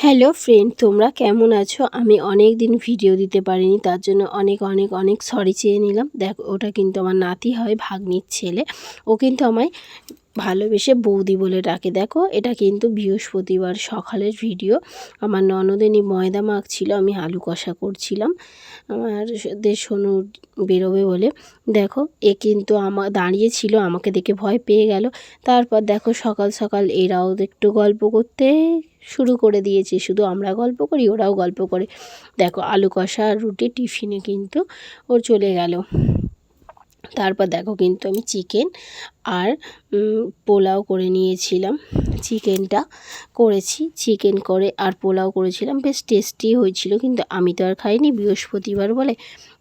Hello friend, তোমরা কেমন আছো? আমি অনেক দিন ভিডিও দিতে পারিনি, তার জন্য অনেক অনেক অনেক সরি চেয়ে নিলাম। দেখো, ওটা কিন্তু আমার নাতি হয়, ভাগ্নির ছেলে। ও কিন্তু আমায় ভালোবেসে বৌদি বলে ডাকে। দেখো, এটা কিন্তু বৃহস্পতিবার সকালের ভিডিও। আমার ননদিনী ময়দা মাখছিল, আমি আলু কষা করছিলাম আমাদের সোনু বেরোবে বলে। দেখো, এ কিন্তু দাঁড়িয়ে ছিল, আমাকে দেখে ভয় পেয়ে গেল। তারপর দেখো, সকাল সকাল এরাও একটু গল্প করতে শুরু করে দিয়েছে। শুধু আমরা গল্প করি, ওরাও গল্প করে। দেখো, আলু কষা আর রুটি টিফিনে কিন্তু ওর চলে গেল। তারপর দেখো, কিন্তু আমি চিকেন আর পোলাও করে নিয়েছিলাম। চিকেনটা করেছি, চিকেন করে আর পোলাও করেছিলাম, বেশ টেস্টি হয়েছিল। কিন্তু আমি তো আর খাইনি, বৃহস্পতিবার বলে।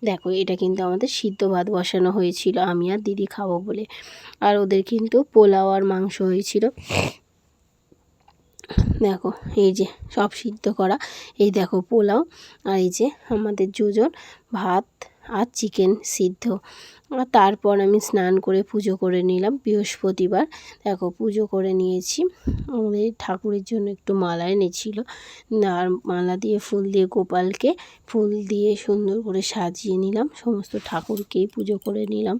দেখো, এটা কিন্তু আমাদের সিদ্ধ ভাত বসানো হয়েছিল, আমি আর দিদি খাবো বলে। আর ওদের কিন্তু পোলাও আর মাংস হয়েছিল। দেখো, এই যে সব সিদ্ধ করা, এই দেখো পোলাও, আর এই যে আমাদের দুজন ভাত আর চিকেন সিদ্ধ। আর তারপর আমি স্নান করে পুজো করে নিলাম, বৃহস্পতিবার। দেখো, পুজো করে নিয়েছি। আমাদের ঠাকুরের জন্য একটু মালা এনেছিল, আর মালা দিয়ে ফুল দিয়ে গোপালকে ফুল দিয়ে সুন্দর করে সাজিয়ে নিলাম। সমস্ত ঠাকুরকেই পুজো করে নিলাম।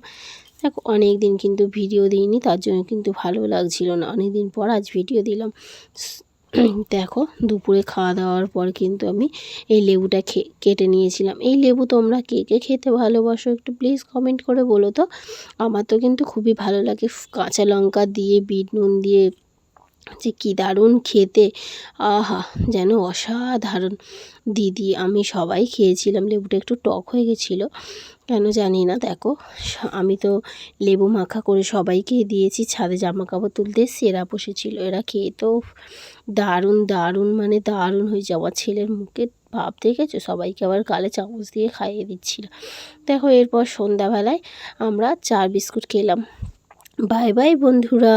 দেখো, অনেক দিন কিন্তু ভিডিও দিইনি, তার জন্য কিন্তু ভালো লাগছিল না। অনেক দিন পর আজ ভিডিও দিলাম। দেখো, দুপুরে খাওয়া দাওয়ার পর কিন্তু আমি এই লেবুটা কেটে নিয়েছিলাম। এই লেবু তোমরা কে কে খেতে ভালোবাসো একটু প্লিজ কমেন্ট করে বলো তো। আমার তো কিন্তু খুবই ভালো লাগে, কাঁচা লঙ্কা দিয়ে বিট নুন দিয়ে যে কী দারুণ খেতে, আহা, যেন অসাধারণ। দিদি আমি সবাই খেয়েছিলাম। লেবুটা একটু টক হয়ে গেছিলো, কেন জানি না। দেখো, আমি তো লেবু মাখা করে সবাইকে দিয়েছি। ছাদে জামা কাপড় তুলতে এরা বসেছিল, এরা খেয়ে তো দারুণ দারুণ মানে দারুণ হয়ে যাওয়া। ছেলের মুখে ভাব দেখেছো? সবাইকে আবার গালে চামচ দিয়ে খাইয়ে দিচ্ছিল। দেখো, এরপর সন্ধ্যাবেলায় আমরা চা বিস্কুট খেলাম। বাই বাই বন্ধুরা।